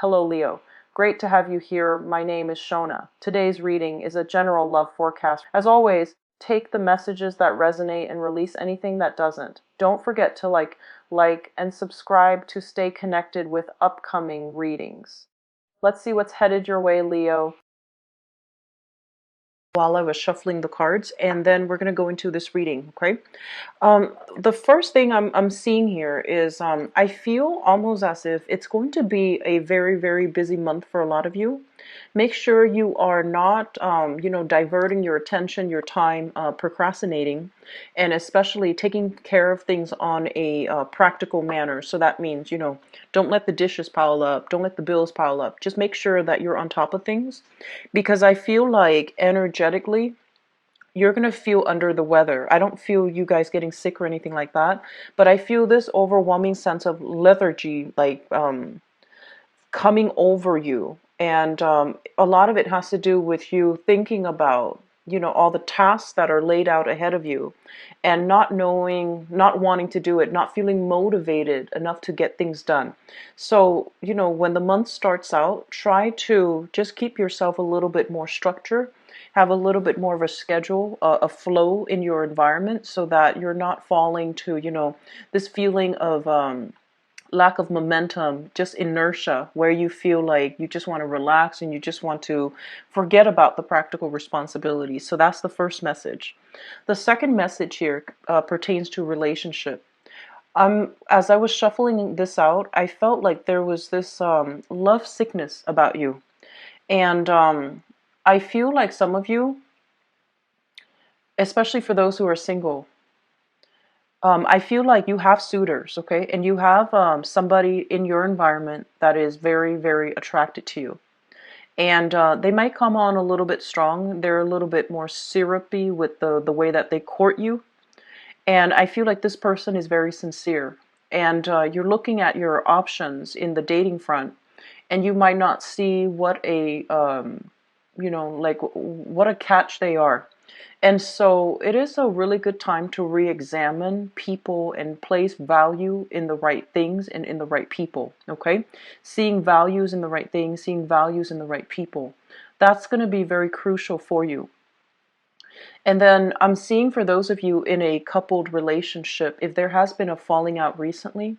Hello, Leo. Great to have you here. My name is Shona. Today's reading is a general love forecast. As always, take the messages that resonate and release anything that doesn't. Don't forget to like, and subscribe to stay connected with upcoming readings. Let's see what's headed your way, Leo. While I was shuffling the cards, and then we're going to go into this reading, okay? The first thing I'm seeing here is I feel almost as if it's going to be a very, very busy month for a lot of you. Make sure you are not, diverting your attention, your time, procrastinating, and especially taking care of things on a practical manner. So that means, don't let the dishes pile up, don't let the bills pile up. Just make sure that you're on top of things, because I feel like energetically, you're going to feel under the weather. I don't feel you guys getting sick or anything like that, but I feel this overwhelming sense of lethargy, coming over you. And a lot of it has to do with you thinking about, all the tasks that are laid out ahead of you and not knowing, not wanting to do it, not feeling motivated enough to get things done. So, when the month starts out, try to just keep yourself a little bit more structure, have a little bit more of a schedule, a flow in your environment, so that you're not falling to, this feeling of lack of momentum, just inertia, where you feel like you just want to relax and you just want to forget about the practical responsibilities. So that's the first message. The second message here pertains to relationship. As I was shuffling this out, I felt like there was this love sickness about you. And I feel like some of you, especially for those who are single, I feel like you have suitors, okay? And you have somebody in your environment that is very, very attracted to you. And they might come on a little bit strong. They're a little bit more syrupy with the way that they court you. And I feel like this person is very sincere. And you're looking at your options in the dating front, and you might not see what a, what a catch they are. And so it is a really good time to re-examine people and place value in the right things and in the right people, okay? Seeing values in the right things, seeing values in the right people. That's going to be very crucial for you. And then I'm seeing for those of you in a coupled relationship, if there has been a falling out recently,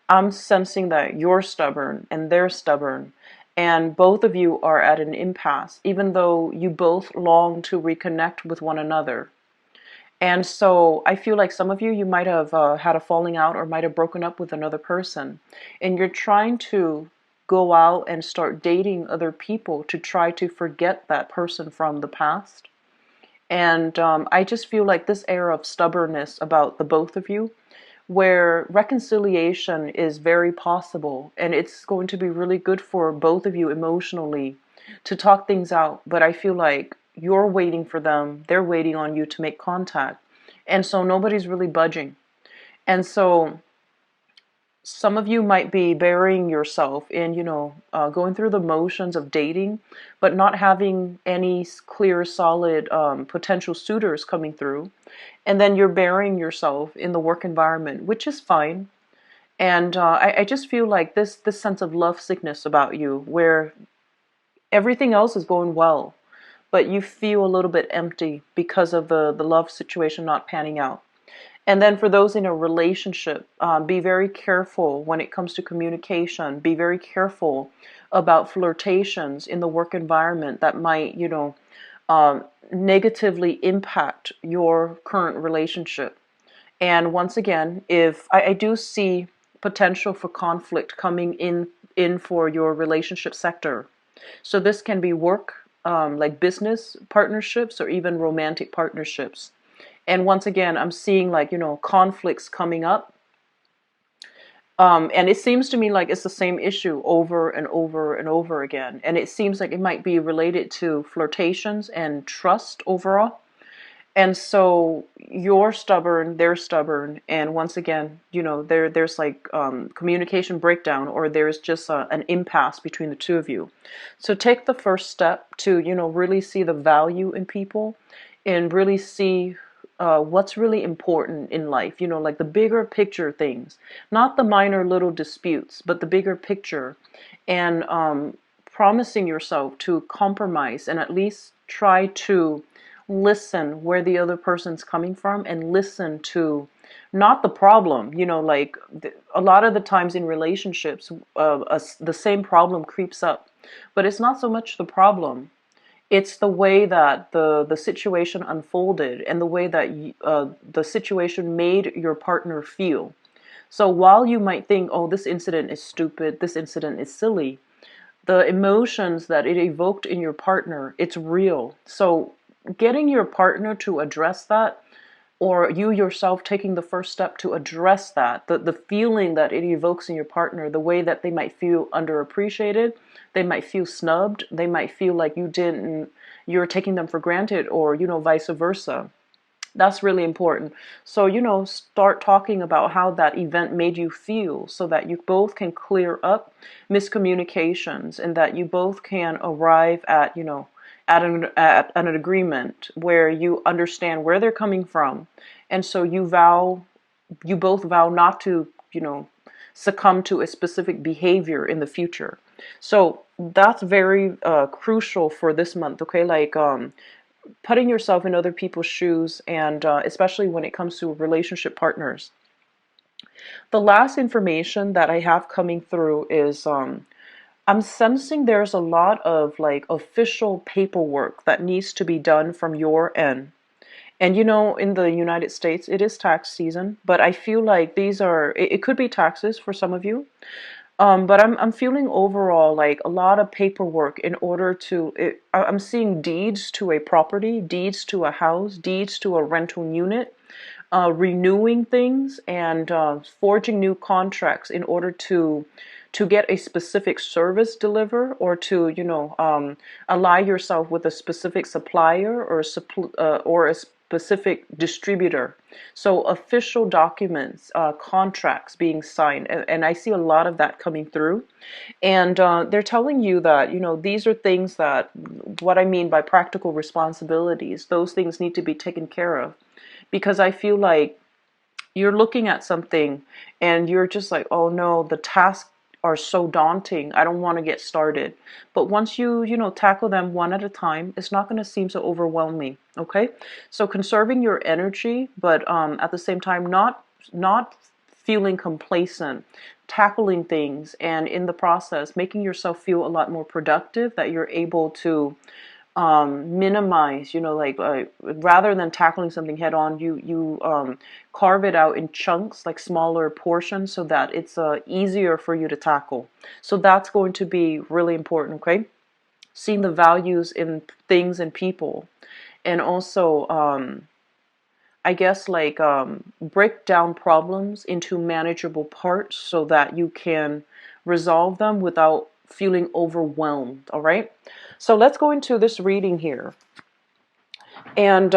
I'm sensing that you're stubborn and they're stubborn, and both of you are at an impasse, even though you both long to reconnect with one another. And so I feel like some of you, you might have had a falling out or might have broken up with another person, and you're trying to go out and start dating other people to try to forget that person from the past. And I just feel like this air of stubbornness about the both of you, where reconciliation is very possible, and it's going to be really good for both of you emotionally to talk things out. But I feel like you're waiting for them, they're waiting on you to make contact, and so nobody's really budging. And so some of you might be burying yourself in, going through the motions of dating, but not having any clear, solid potential suitors coming through. And then you're burying yourself in the work environment, which is fine. And I just feel like this sense of love sickness about you, where everything else is going well, but you feel a little bit empty because of the love situation not panning out. And then for those in a relationship, be very careful when it comes to communication. Be very careful about flirtations in the work environment that might, negatively impact your current relationship. And once again, if I do see potential for conflict coming in for your relationship sector. So this can be work, like business partnerships, or even romantic partnerships. And once again, I'm seeing conflicts coming up. And it seems to me like it's the same issue over and over and over again. And it seems like it might be related to flirtations and trust overall. And so you're stubborn, they're stubborn. And once again, there's communication breakdown, or there's just an impasse between the two of you. So take the first step to, really see the value in people and really see what's really important in life, like the bigger picture things, not the minor little disputes, but the bigger picture. And promising yourself to compromise and at least try to listen where the other person's coming from, and listen to not the problem. Like a lot of the times in relationships, the same problem creeps up, but it's not so much the problem. It's the way that the situation unfolded, and the way that the situation made your partner feel. So while you might think, oh, this incident is stupid, this incident is silly, the emotions that it evoked in your partner, it's real. So getting your partner to address that, or you yourself taking the first step to address that, the feeling that it evokes in your partner, the way that they might feel underappreciated, they might feel snubbed, they might feel like you're taking them for granted, or vice versa. That's really important. So, start talking about how that event made you feel, so that you both can clear up miscommunications, and that you both can arrive at, at an agreement where you understand where they're coming from. And so you both vow not to, succumb to a specific behavior in the future. So that's very crucial for this month, okay? Like, putting yourself in other people's shoes, and especially when it comes to relationship partners. The last information that I have coming through is I'm sensing there's a lot of like official paperwork that needs to be done from your end. And in the United States, it is tax season, but I feel like it could be taxes for some of you. But I'm feeling overall like a lot of paperwork in order to. I'm seeing deeds to a property, deeds to a house, deeds to a rental unit, renewing things, and forging new contracts in order to get a specific service delivered, or to ally yourself with a specific supplier, or a specific distributor. So official documents, contracts being signed, and I see a lot of that coming through. And they're telling you that these are things that, what I mean by practical responsibilities, those things need to be taken care of, because I feel like you're looking at something and you're just like, oh no, the tasks are so daunting, I don't want to get started. But once you tackle them one at a time, it's not going to seem so overwhelming. Okay, so conserving your energy, but at the same time not feeling complacent, tackling things, and in the process making yourself feel a lot more productive, that you're able to minimize, like rather than tackling something head on, you carve it out in chunks, like smaller portions, so that it's easier for you to tackle. So that's going to be really important. Okay, seeing the values in things and people, and also I guess like break down problems into manageable parts, so that you can resolve them without feeling overwhelmed. All right, so let's go into this reading here. And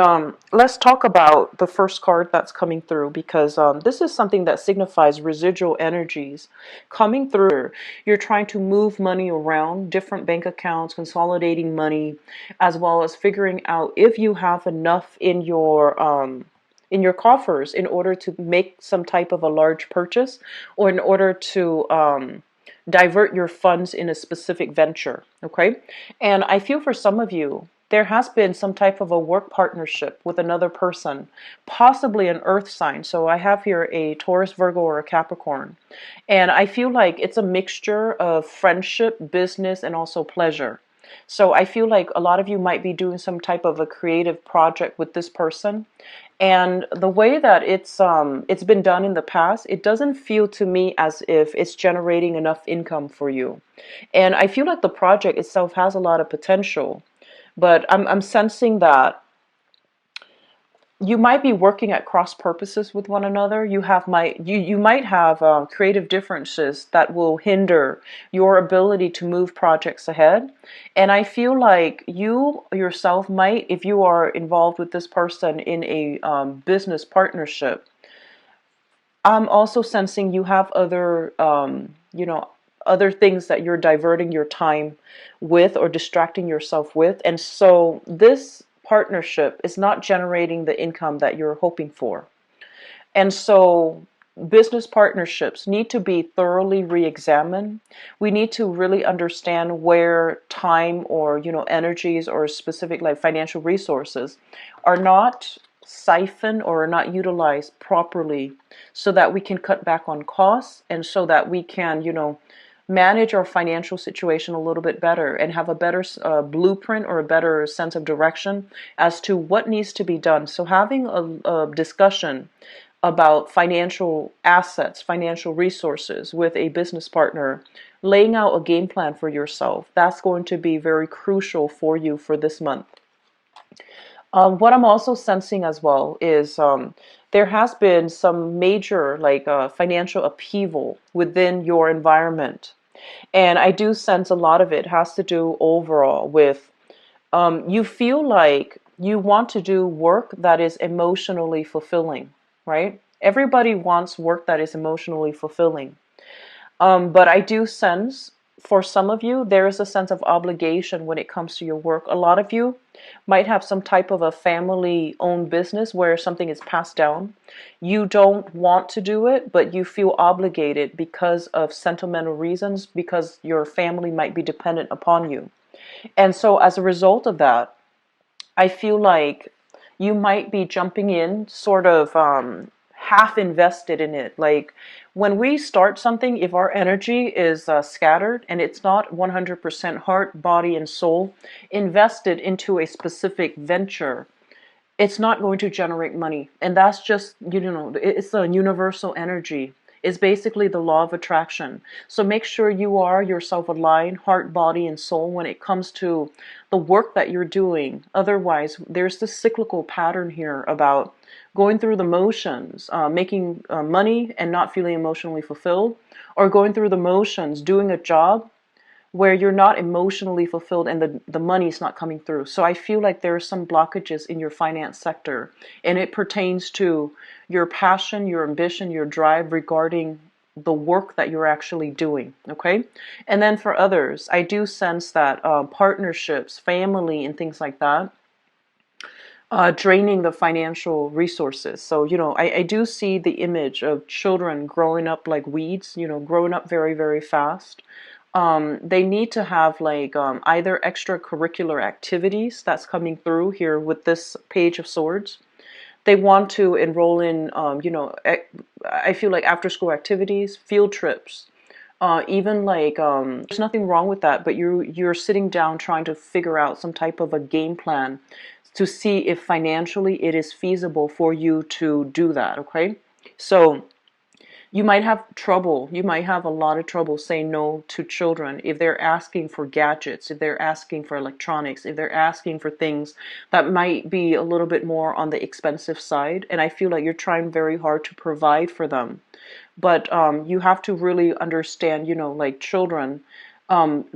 let's talk about the first card that's coming through, because this is something that signifies residual energies coming through. You're trying to move money around different bank accounts, consolidating money, as well as figuring out if you have enough in your coffers in order to make some type of a large purchase, or in order to divert your funds in a specific venture. Okay, and I feel for some of you, there has been some type of a work partnership with another person, possibly an earth sign. So I have here a Taurus, Virgo, or a Capricorn. And I feel like it's a mixture of friendship, business, and also pleasure. So I feel like a lot of you might be doing some type of a creative project with this person. And the way that it's been done in the past, it doesn't feel to me as if it's generating enough income for you. And I feel like the project itself has a lot of potential, but I'm sensing that you might be working at cross purposes with one another. You might have creative differences that will hinder your ability to move projects ahead. And I feel like you yourself might, if you are involved with this person in a business partnership, I'm also sensing you have other things that you're diverting your time with, or distracting yourself with. And so this partnership is not generating the income that you're hoping for. And so business partnerships need to be thoroughly re-examined. We need to really understand where time or, energies or specific like financial resources are not siphoned or are not utilized properly, so that we can cut back on costs and so that we can, manage our financial situation a little bit better and have a better blueprint or a better sense of direction as to what needs to be done. So having a discussion about financial assets, financial resources with a business partner, laying out a game plan for yourself, that's going to be very crucial for you for this month. What I'm also sensing as well is there has been some major financial upheaval within your environment. And I do sense a lot of it has to do overall with you feel like you want to do work that is emotionally fulfilling, right? Everybody wants work that is emotionally fulfilling. But I do sense for some of you, there is a sense of obligation when it comes to your work. A lot of you might have some type of a family-owned business where something is passed down. You don't want to do it, but you feel obligated because of sentimental reasons, because your family might be dependent upon you. And so as a result of that, I feel like you might be jumping in sort of half invested in it. Like when we start something, if our energy is scattered and it's not 100% heart, body, and soul invested into a specific venture, it's not going to generate money. And that's just, it's a universal energy. It's basically the law of attraction. So make sure you are yourself aligned, heart, body, and soul when it comes to the work that you're doing. Otherwise, there's this cyclical pattern here about going through the motions, making money and not feeling emotionally fulfilled, or going through the motions, doing a job where you're not emotionally fulfilled and the money's not coming through. So I feel like there are some blockages in your finance sector, and it pertains to your passion, your ambition, your drive regarding the work that you're actually doing, okay? And then for others, I do sense that partnerships, family, and things like that, draining the financial resources. So, I do see the image of children growing up like weeds, growing up very, very fast. They need to have either extracurricular activities that's coming through here with this Page of Swords. They want to enroll in, I feel like after school activities, field trips, even there's nothing wrong with that, but you're sitting down trying to figure out some type of a game plan to see if financially it is feasible for you to do that, okay? So you might have trouble. You might have a lot of trouble saying no to children if they're asking for gadgets, if they're asking for electronics, if they're asking for things that might be a little bit more on the expensive side. And I feel like you're trying very hard to provide for them. But you have to really understand, like children,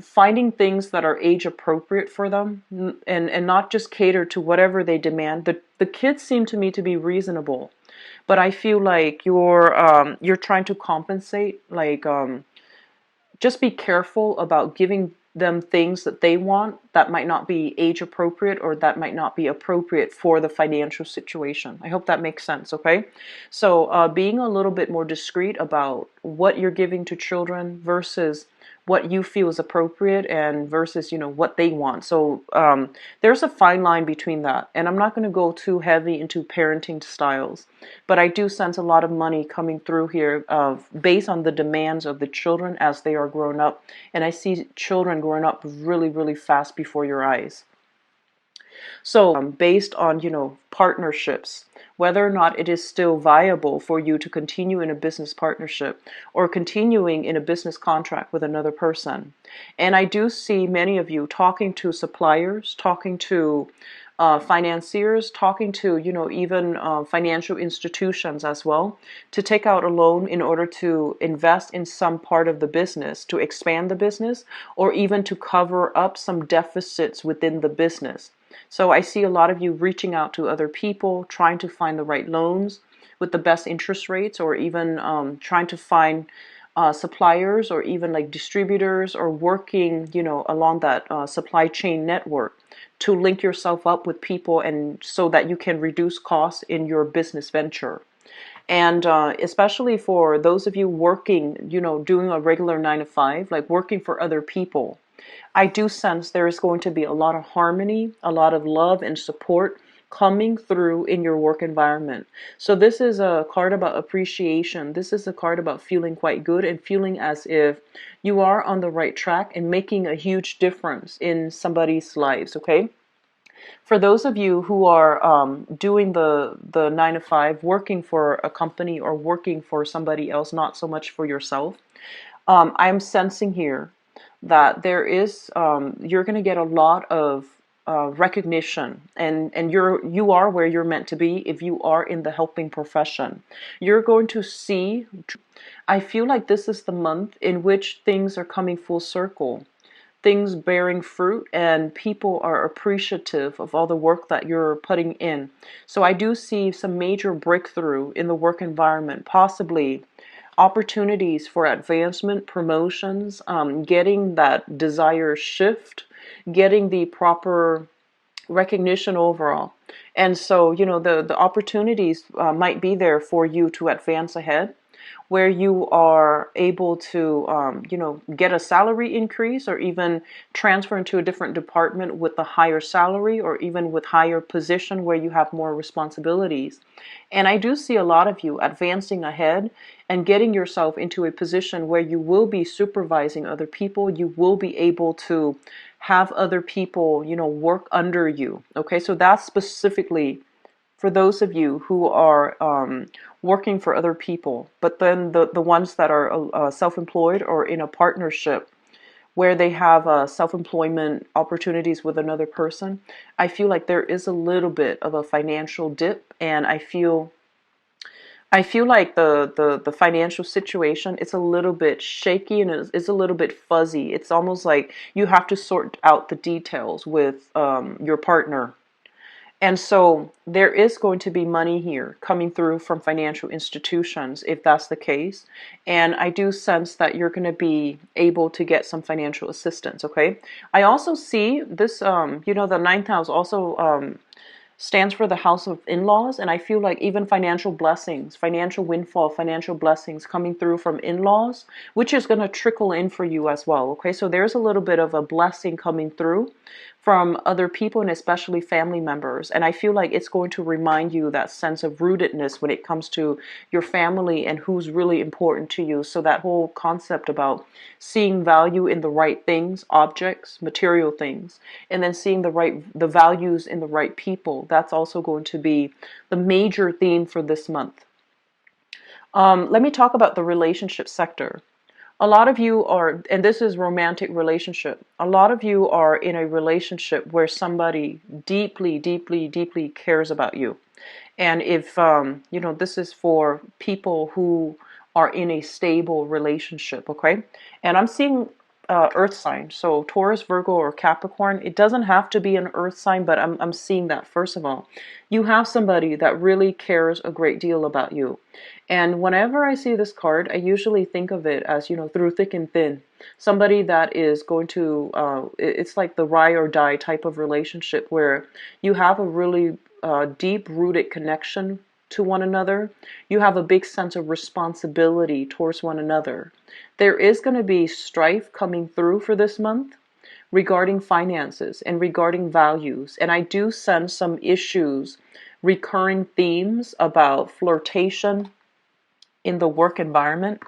finding things that are age appropriate for them and not just cater to whatever they demand. The kids seem to me to be reasonable. But I feel like you're trying to compensate. Just be careful about giving them things that they want that might not be age appropriate or that might not be appropriate for the financial situation. I hope that makes sense, okay? So being a little bit more discreet about what you're giving to children versus what you feel is appropriate and versus, what they want. So there's a fine line between that. And I'm not going to go too heavy into parenting styles, but I do sense a lot of money coming through here based on the demands of the children as they are growing up. And I see children growing up really, really fast before your eyes. So based on, partnerships, whether or not it is still viable for you to continue in a business partnership or continuing in a business contract with another person. And I do see many of you talking to suppliers, talking to financiers, talking to, even financial institutions as well, to take out a loan in order to invest in some part of the business, to expand the business, or even to cover up some deficits within the business. So I see a lot of you reaching out to other people, trying to find the right loans with the best interest rates, or even trying to find suppliers or even like distributors, or working, along that supply chain network to link yourself up with people, and so that you can reduce costs in your business venture. And especially for those of you working, doing a regular 9 to 5, like working for other people, I do sense there is going to be a lot of harmony, a lot of love and support coming through in your work environment. So this is a card about appreciation. This is a card about feeling quite good and feeling as if you are on the right track and making a huge difference in somebody's lives, okay? For those of you who are doing the 9 to 5, working for a company or working for somebody else, not so much for yourself, I'm sensing here that there is you're going to get a lot of recognition, and you are where you're meant to be if you are in the helping profession. You're going to see. I feel like this is the month in which things are coming full circle, things bearing fruit, and people are appreciative of all the work that you're putting in. So I do see some major breakthrough in the work environment, possibly opportunities for advancement, promotions, getting that desired shift, getting the proper recognition overall. And so, the opportunities might be there for you to advance ahead, where you are able to, get a salary increase, or even transfer into a different department with a higher salary, or even with higher position where you have more responsibilities. And I do see a lot of you advancing ahead and getting yourself into a position where you will be supervising other people. You will be able to have other people, work under you. Okay, so that's specifically for those of you who are working for other people, but then the ones that are self-employed or in a partnership where they have self-employment opportunities with another person, I feel like there is a little bit of a financial dip, and I feel like the financial situation, it's a little bit shaky, and it's a little bit fuzzy. It's almost like you have to sort out the details with your partner. And so there is going to be money here coming through from financial institutions if that's the case. And I do sense that you're going to be able to get some financial assistance, okay? I also see this, the ninth house also stands for the house of in-laws, and I feel like even financial blessings, financial windfall, financial blessings coming through from in-laws, which is going to trickle in for you as well. Okay, so there's a little bit of a blessing coming through from other people, and especially family members, and I feel like it's going to remind you that sense of rootedness when it comes to your family and who's really important to you. So that whole concept about seeing value in the right things, objects, material things, and then seeing the values in the right people, that's also going to be the major theme for this month. Let me talk about the relationship sector. A lot of you are, and this is romantic relationship, a lot of you are in a relationship where somebody deeply, deeply, deeply cares about you. And if, this is for people who are in a stable relationship, okay? And I'm seeing earth sign, so Taurus, Virgo, or Capricorn. It doesn't have to be an earth sign, but I'm seeing that. First of all, you have somebody that really cares a great deal about you. And whenever I see this card, I usually think of it as, through thick and thin. Somebody that is going to, it's like the ride or die type of relationship where you have a really deep-rooted connection to one another. You have a big sense of responsibility towards one another. There is going to be strife coming through for this month regarding finances and regarding values. And I do sense some issues, recurring themes about flirtation in the work environment.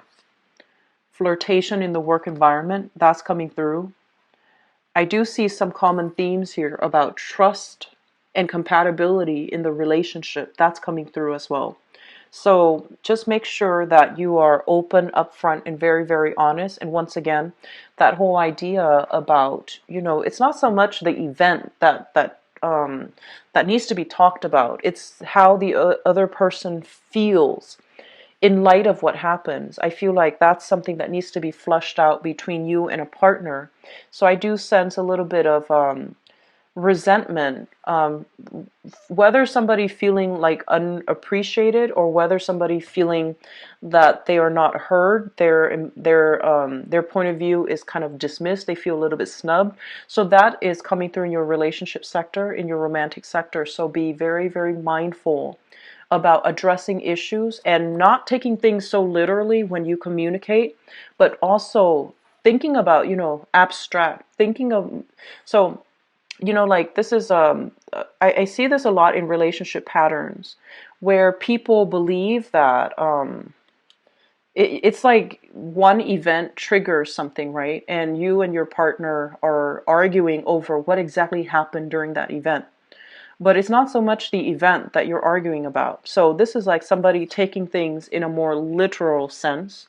Flirtation in the work environment, that's coming through. I do see some common themes here about trust and compatibility in the relationship. That's coming through as well. So just make sure that you are open, upfront, and very, very honest. And once again, that whole idea about, it's not so much the event that needs to be talked about. It's how the other person feels in light of what happens. I feel like that's something that needs to be flushed out between you and a partner. So I do sense a little bit of resentment, whether somebody feeling like unappreciated or whether somebody feeling that they are not heard, their point of view is kind of dismissed, they feel a little bit snubbed. So that is coming through in your relationship sector, in your romantic sector. So be very, very mindful about addressing issues and not taking things so literally when you communicate, but also thinking about, abstract, thinking of, so like this is I see this a lot in relationship patterns where people believe that it's like one event triggers something, right? And you and your partner are arguing over what exactly happened during that event. But it's not so much the event that you're arguing about. So this is like somebody taking things in a more literal sense,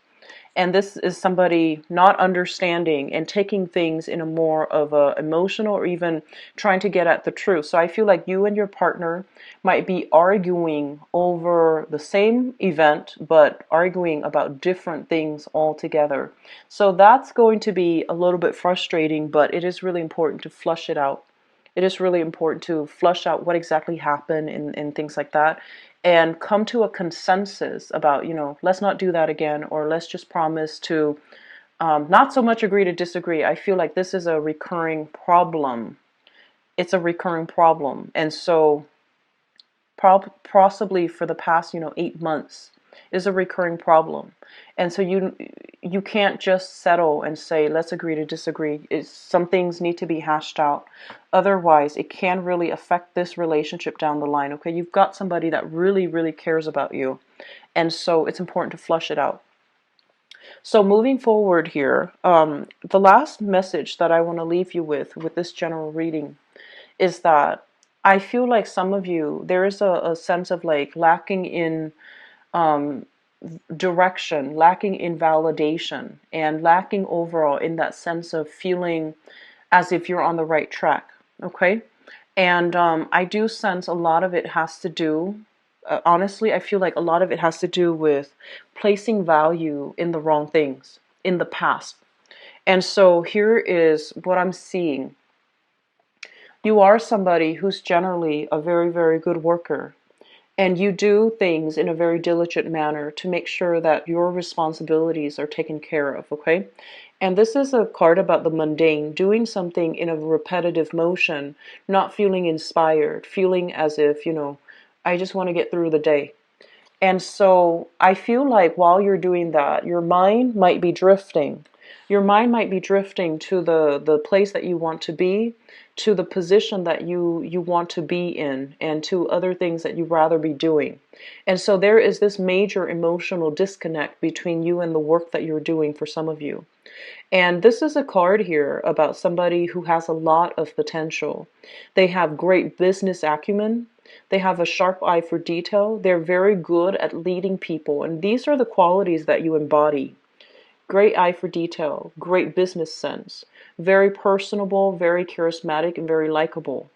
and this is somebody not understanding and taking things in a more of a emotional or even trying to get at the truth. So I feel like you and your partner might be arguing over the same event but arguing about different things altogether. So that's going to be a little bit frustrating, but it is really important to flush it out. It is really important to flush out what exactly happened and things like that, and come to a consensus about, let's not do that again, or let's just promise to not so much agree to disagree. I feel like this is a recurring problem. It's a recurring problem. And so possibly for the past 8 months is a recurring problem. And so you can't just settle and say let's agree to disagree. Some things need to be hashed out, otherwise it can really affect this relationship down the line. Okay, you've got somebody that really, really cares about you, and so it's important to flush it out. So moving forward here, the last message that I want to leave you with this general reading is that I feel like some of you, there is a sense of like lacking in direction, lacking in validation, and lacking overall in that sense of feeling as if you're on the right track. Okay? And I do sense a lot of it has to do, honestly, I feel like a lot of it has to do with placing value in the wrong things in the past. And so here is what I'm seeing. You are somebody who's generally a very, very good worker. And you do things in a very diligent manner to make sure that your responsibilities are taken care of, okay? And this is a card about the mundane, doing something in a repetitive motion, not feeling inspired, feeling as if, I just want to get through the day. And so I feel like while you're doing that, your mind might be drifting. Your mind might be drifting to the place that you want to be, to the position that you want to be in, and to other things that you'd rather be doing. And so there is this major emotional disconnect between you and the work that you're doing for some of you. And this is a card here about somebody who has a lot of potential. They have great business acumen. They have a sharp eye for detail. They're very good at leading people. And these are the qualities that you embody. Great eye for detail, great business sense, very personable, very charismatic, and very likable.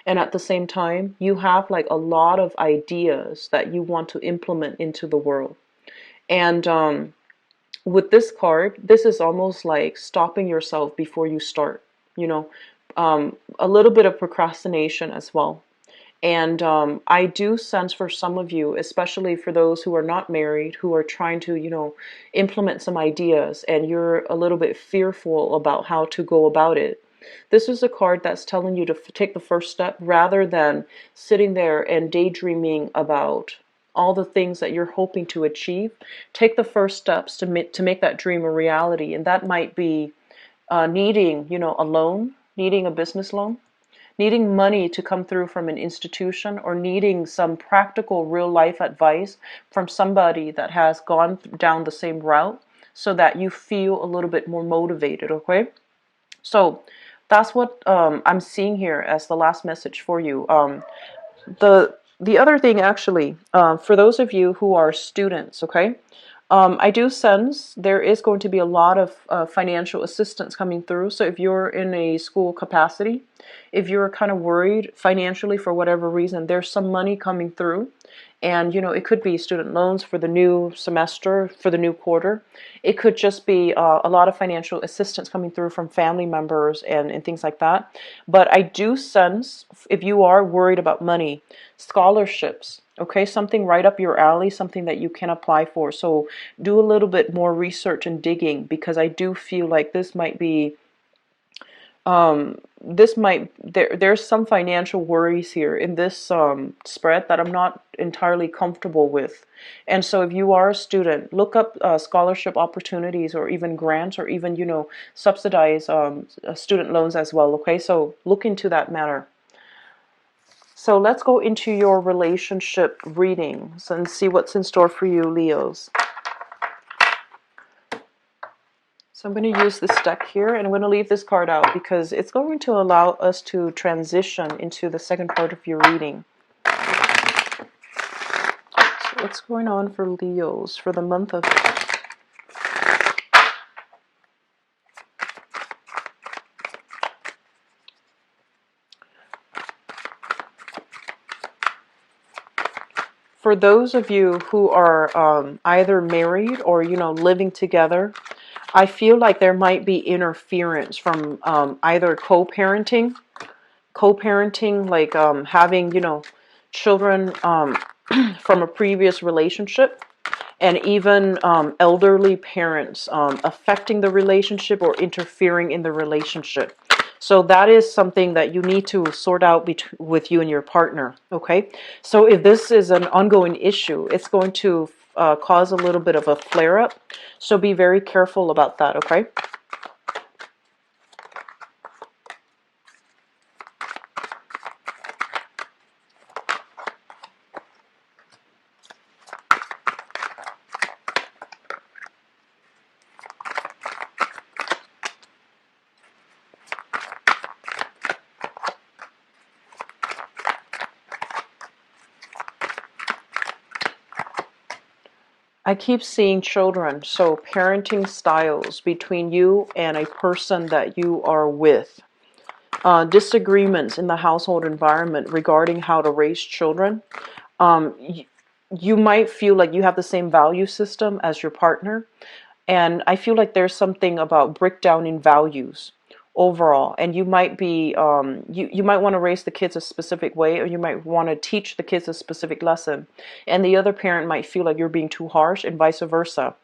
And at the same time, you have like a lot of ideas that you want to implement into the world. And with this card, this is almost like stopping yourself before you start, a little bit of procrastination as well. And I do sense for some of you, especially for those who are not married, who are trying to, implement some ideas, and you're a little bit fearful about how to go about it. This is a card that's telling you to take the first step rather than sitting there and daydreaming about all the things that you're hoping to achieve. Take the first steps to make that dream a reality. And that might be needing, a loan, needing a business loan, needing money to come through from an institution, or needing some practical real life advice from somebody that has gone down the same route so that you feel a little bit more motivated, okay? So that's what I'm seeing here as the last message for you. The other thing actually, for those of you who are students, okay, I do sense there is going to be a lot of financial assistance coming through. So if you're in a school capacity, if you're kind of worried financially for whatever reason, there's some money coming through And, it could be student loans for the new semester, for the new quarter. It could just be a lot of financial assistance coming through from family members and things like that. But I do sense, if you are worried about money, scholarships, okay, something right up your alley, something that you can apply for. So do a little bit more research and digging, because I do feel like this might be there's some financial worries here in this spread that I'm not entirely comfortable with. And so if you are a student, look up scholarship opportunities, or even grants, or even subsidize student loans as well. Okay, so look into that matter. So let's go into your relationship readings and see what's in store for you, Leos. So I'm going to use this deck here, and I'm going to leave this card out because it's going to allow us to transition into the second part of your reading. So what's going on for Leos for the month of... For those of you who are either married or, living together, I feel like there might be interference from either co-parenting, like having, children from a previous relationship, and even elderly parents affecting the relationship or interfering in the relationship. So that is something that you need to sort out with you and your partner, okay? So if this is an ongoing issue, it's going to cause a little bit of a flare-up. So be very careful about that, okay? I keep seeing children, so parenting styles between you and a person that you are with. Disagreements in the household environment regarding how to raise children. You might feel like you have the same value system as your partner, and I feel like there's something about breakdown in values overall, and you might be you might want to raise the kids a specific way, or you might want to teach the kids a specific lesson, and the other parent might feel like you're being too harsh, and vice versa.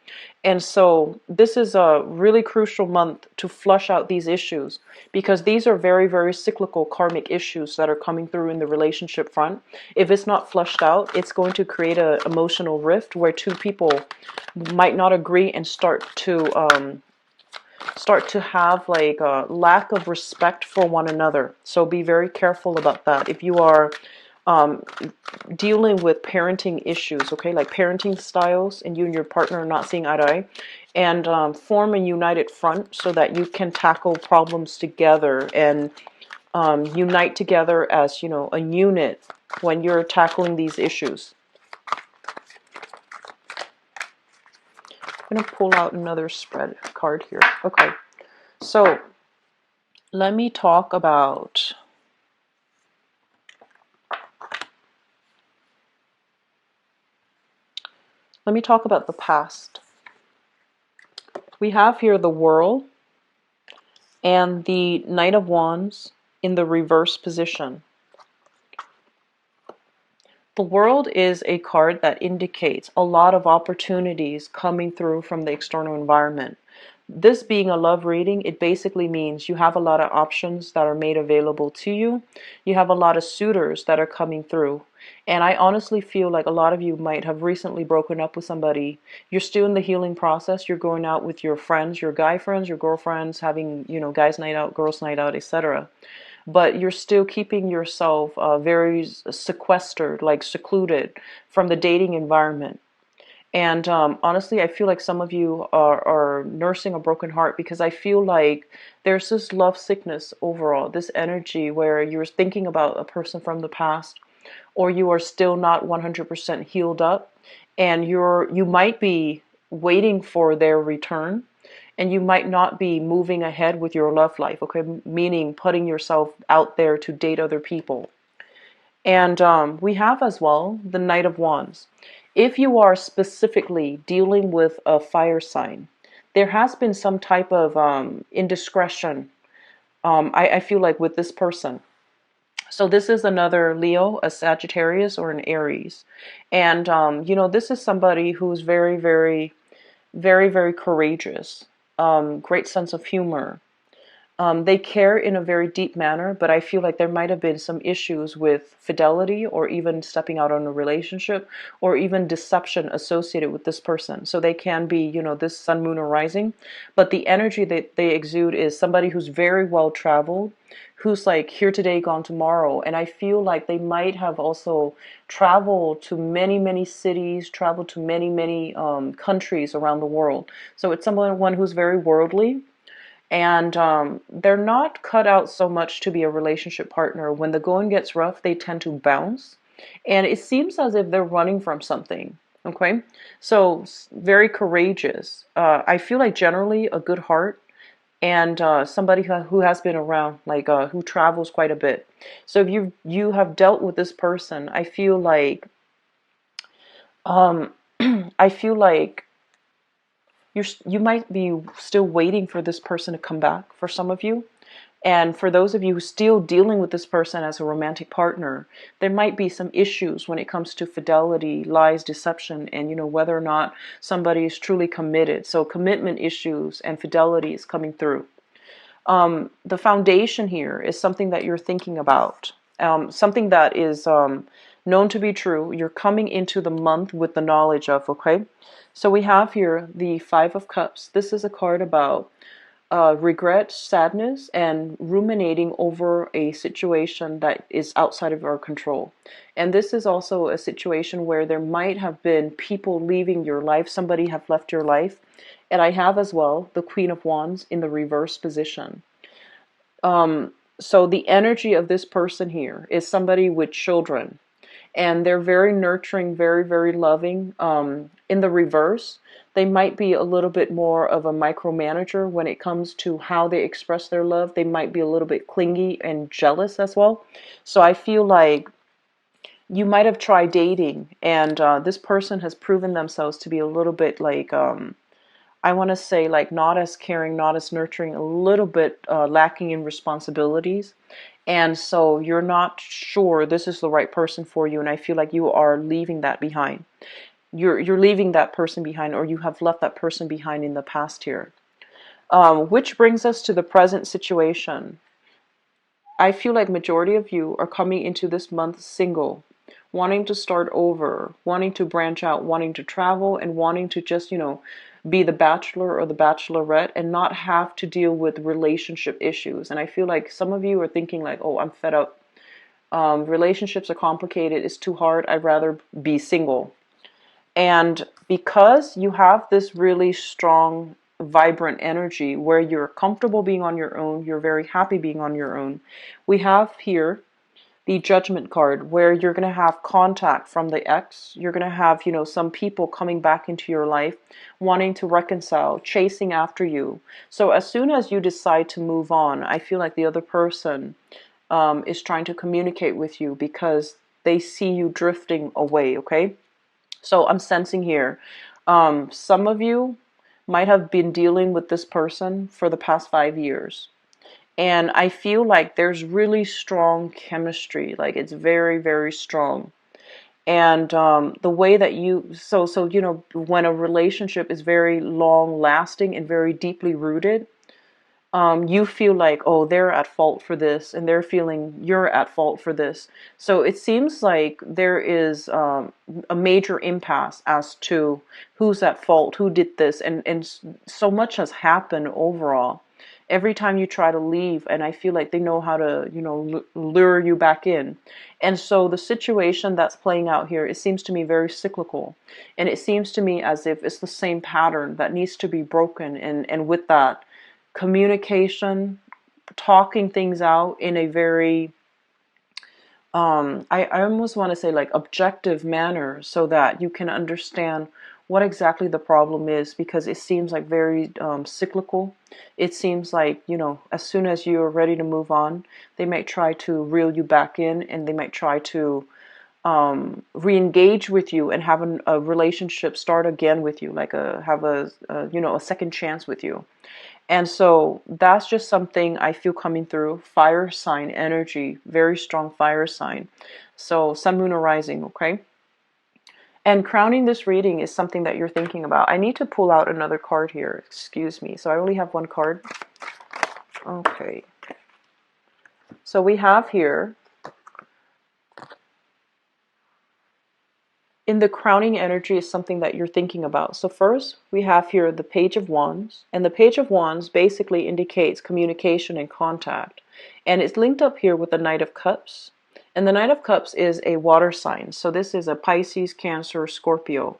And so this is a really crucial month to flush out these issues, because these are very, very cyclical karmic issues that are coming through in the relationship front. If it's not flushed out, it's going to create an emotional rift where two people might not agree and start to have like a lack of respect for one another. So be very careful about that. If you are dealing with parenting issues, okay, like parenting styles, and you and your partner are not seeing eye to eye, and form a united front so that you can tackle problems together and unite together as, a unit when you're tackling these issues. I'm going to pull out another spread card here. Okay, so let me talk about the past. We have here the World and the Knight of Wands in the reverse position. The World is a card that indicates a lot of opportunities coming through from the external environment. This being a love reading, it basically means you have a lot of options that are made available to you. You have a lot of suitors that are coming through. And I honestly feel like a lot of you might have recently broken up with somebody. You're still in the healing process. You're going out with your friends, your guy friends, your girlfriends, having, guys night out, girls night out, etc. But you're still keeping yourself very sequestered, like secluded from the dating environment. And honestly, I feel like some of you are nursing a broken heart, because I feel like there's this love sickness overall, this energy where you're thinking about a person from the past, or you are still not 100% healed up, and you might be waiting for their return, and you might not be moving ahead with your love life, okay? Meaning putting yourself out there to date other people. And we have as well the Knight of Wands. If you are specifically dealing with a fire sign, there has been some type of indiscretion, I feel like, with this person. So this is another Leo, a Sagittarius, or an Aries. And, this is somebody who's very, very, very, very courageous, great sense of humor. They care in a very deep manner, but I feel like there might have been some issues with fidelity or even stepping out on a relationship or even deception associated with this person. So they can be, this sun, moon, or rising, but the energy that they exude is somebody who's very well traveled, who's like here today, gone tomorrow. And I feel like they might have also traveled to many, many cities, traveled to many, many countries around the world. So it's someone who's very worldly, and they're not cut out so much to be a relationship partner. When the going gets rough, they tend to bounce. And it seems as if they're running from something. Okay? So, very courageous. I feel like generally a good heart, and somebody who has been around, like who travels quite a bit. So if you have dealt with this person, I feel like um, I feel like you might be still waiting for this person to come back for some of you. And for those of you who are still dealing with this person as a romantic partner, there might be some issues when it comes to fidelity, lies, deception, and whether or not somebody is truly committed. So commitment issues and fidelity is coming through. The foundation here is something that you're thinking about, something that is known to be true. You're coming into the month with the knowledge of, okay? So we have here the Five of Cups. This is a card about regret, sadness, and ruminating over a situation that is outside of our control. And this is also a situation where there might have been people leaving your life. Somebody have left your life. And I have as well the Queen of Wands in the reverse position. So the energy of this person here is somebody with children, and they're very nurturing, very, very loving. In the reverse, they might be a little bit more of a micromanager when it comes to how they express their love. They might be a little bit clingy and jealous as well. So I feel like you might have tried dating, and this person has proven themselves to be a little bit like, I want to say, like, not as caring, not as nurturing, a little bit lacking in responsibilities. And so you're not sure this is the right person for you, and I feel like you are leaving that behind. You're leaving that person behind, or you have left that person behind in the past here. Which brings us to the present situation. I feel like majority of you are coming into this month single, wanting to start over, wanting to branch out, wanting to travel, and wanting to just, be the bachelor or the bachelorette and not have to deal with relationship issues. And I feel like some of you are thinking like, oh, I'm fed up. Relationships are complicated. It's too hard. I'd rather be single. And because you have this really strong, vibrant energy where you're comfortable being on your own, you're very happy being on your own, we have here the Judgment card, where you're going to have contact from the ex. You're going to have, some people coming back into your life, wanting to reconcile, chasing after you. So as soon as you decide to move on, I feel like the other person is trying to communicate with you because they see you drifting away, okay? So I'm sensing here, some of you might have been dealing with this person for the past 5 years. And I feel like there's really strong chemistry, like it's very, very strong. And the way that when a relationship is very long lasting and very deeply rooted, you feel like, oh, they're at fault for this, and they're feeling you're at fault for this. So it seems like there is a major impasse as to who's at fault, who did this, and so much has happened overall. Every time you try to leave, and I feel like they know how to, lure you back in. And so the situation that's playing out here, it seems to me very cyclical. And it seems to me as if it's the same pattern that needs to be broken. And with that, communication, talking things out in a very, I almost want to say like objective manner so that you can understand what exactly the problem is, because it seems like very cyclical. It seems like, you know, as soon as you're ready to move on, they might try to reel you back in, and they might try to re-engage with you and have a relationship start again with you, like have a you know, a second chance with you. And so that's just something I feel coming through. Fire sign energy, very strong fire sign. So sun, moon, or rising, okay? And crowning this reading is something that you're thinking about. I need to pull out another card here. Excuse me. So I only have one card. Okay. So we have here, in the crowning energy, is something that you're thinking about. So first, we have here the Page of Wands. And the Page of Wands basically indicates communication and contact. And it's linked up here with the Knight of Cups. And the Knight of Cups is a water sign. So this is a Pisces, Cancer, Scorpio.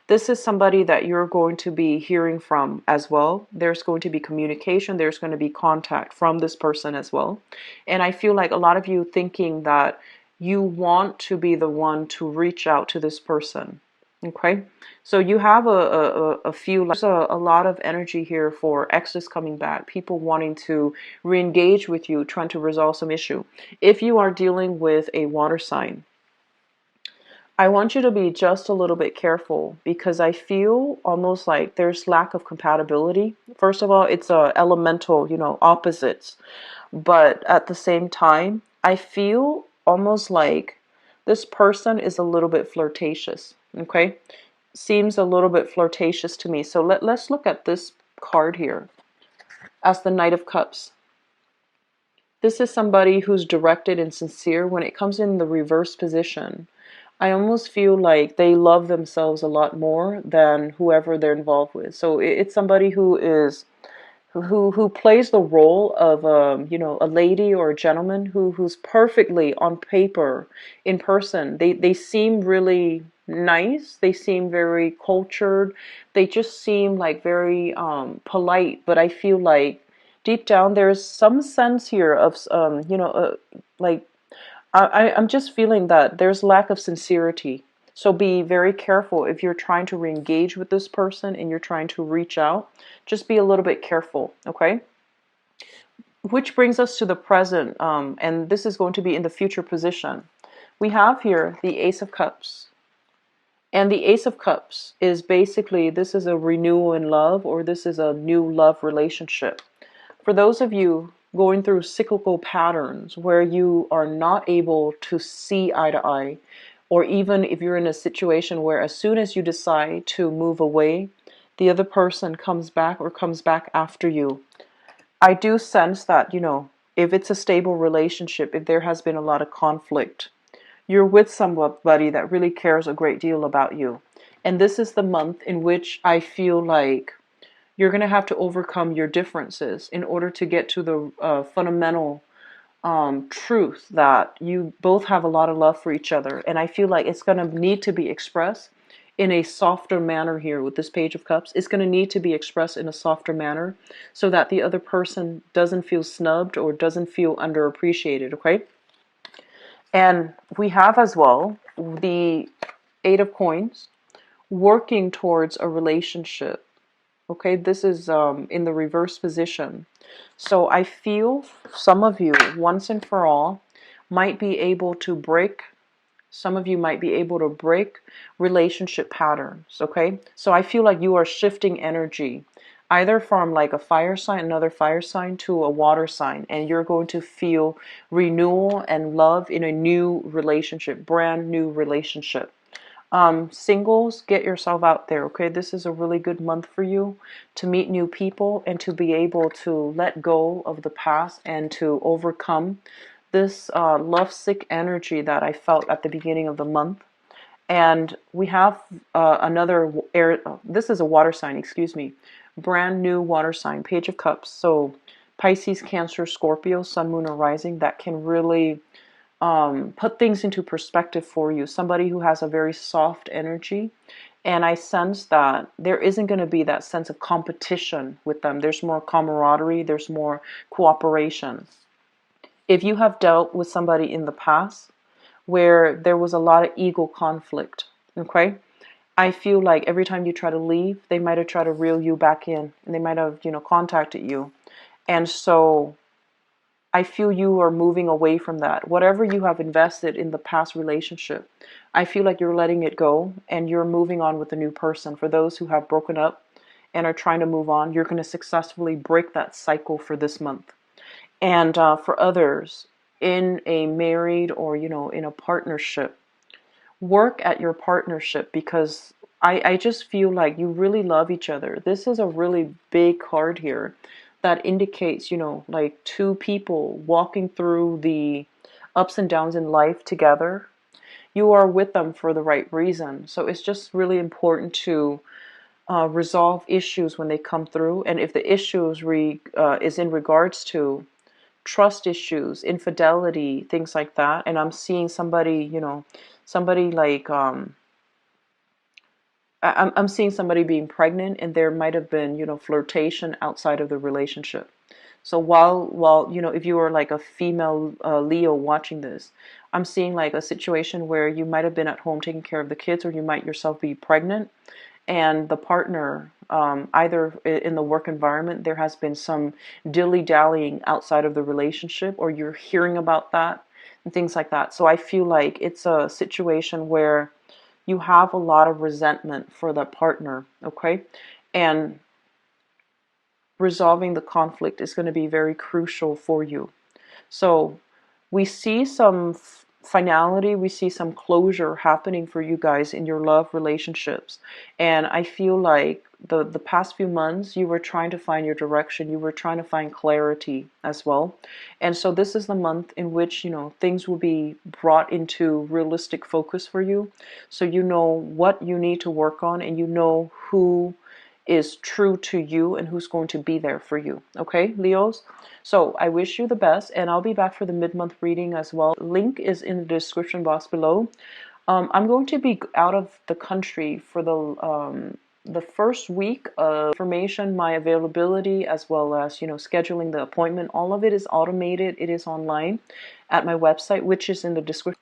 This is somebody that you're going to be hearing from as well. There's going to be communication. There's going to be contact from this person as well. And I feel like a lot of you thinking that you want to be the one to reach out to this person. Okay, so you have a few, there's a lot of energy here for exes coming back, people wanting to re-engage with you, trying to resolve some issue. If you are dealing with a water sign, I want you to be just a little bit careful, because I feel almost like there's lack of compatibility. First of all, it's a elemental, you know, opposites. But at the same time, I feel almost like this person is a little bit flirtatious, okay? Seems a little bit flirtatious to me. So let's look at this card here as the Knight of Cups. This is somebody who's directed and sincere. When it comes in the reverse position, I almost feel like they love themselves a lot more than whoever they're involved with. So it's somebody who is who plays the role of you know, a lady or a gentleman who's perfectly on paper. In person, they seem really nice, they seem very cultured, they just seem like very polite, but I feel like deep down there's some sense here of you know, like I'm just feeling that there's lack of sincerity. So be very careful if you're trying to re-engage with this person and you're trying to reach out. Just be a little bit careful, okay? Which brings us to the present, and this is going to be in the future position. We have here the Ace of Cups. And the Ace of Cups is basically, this is a renewal in love, or this is a new love relationship. For those of you going through cyclical patterns where you are not able to see eye to eye, or even if you're in a situation where as soon as you decide to move away, the other person comes back or comes back after you. I do sense that, you know, if it's a stable relationship, if there has been a lot of conflict, you're with somebody that really cares a great deal about you. And this is the month in which I feel like you're going to have to overcome your differences in order to get to the fundamental truth that you both have a lot of love for each other. And I feel like it's going to need to be expressed in a softer manner here with this Page of Cups. It's going to need to be expressed in a softer manner so that the other person doesn't feel snubbed or doesn't feel underappreciated, okay? And we have as well the Eight of Coins, working towards a relationship. Okay, this is in the reverse position. So I feel some of you, once and for all, might be able to break, some of you might be able to break relationship patterns, okay? So I feel like you are shifting energy, either from like a fire sign, another fire sign, to a water sign, and you're going to feel renewal and love in a new relationship, brand new relationship. Singles, get yourself out there, okay? This is a really good month for you to meet new people and to be able to let go of the past and to overcome this lovesick energy that I felt at the beginning of the month. And we have another air, this is a water sign, excuse me, brand new water sign, Page of Cups. So Pisces, Cancer, Scorpio, Sun, Moon, or Rising, that can really put things into perspective for you. Somebody who has a very soft energy. And I sense that there isn't going to be that sense of competition with them. There's more camaraderie. There's more cooperation. If you have dealt with somebody in the past where there was a lot of ego conflict, okay, I feel like every time you try to leave, they might have tried to reel you back in, and they might have, contacted you. And so I feel you are moving away from that. Whatever you have invested in the past relationship, I feel like you're letting it go and you're moving on with a new person. For those who have broken up and are trying to move on, you're going to successfully break that cycle for this month. And for others in a married or, in a partnership, work at your partnership, because I just feel like you really love each other. This is a really big card here that indicates, like two people walking through the ups and downs in life together. You are with them for the right reason. So it's just really important to resolve issues when they come through. And if the issues is in regards to trust issues, infidelity, things like that, and I'm seeing somebody, somebody like I'm seeing somebody being pregnant, and there might have been, flirtation outside of the relationship. So while if you are like a female Leo watching this, I'm seeing like a situation where you might have been at home taking care of the kids, or you might yourself be pregnant, and the partner, either in the work environment, there has been some dilly-dallying outside of the relationship, or you're hearing about that and things like that. So I feel like it's a situation where you have a lot of resentment for that partner, okay? And resolving the conflict is going to be very crucial for you. So we see some finality, we see some closure happening for you guys in your love relationships. And I feel like the past few months you were trying to find your direction, you were trying to find clarity as well. And so this is the month in which, things will be brought into realistic focus for you. So you know what you need to work on, and you know who is true to you and who's going to be there for you. Okay, Leos? So I wish you the best, and I'll be back for the mid-month reading as well. Link is in the description box below. I'm going to be out of the country for the first week of information, my availability, as well as, scheduling the appointment. All of it is automated. It is online at my website, which is in the description.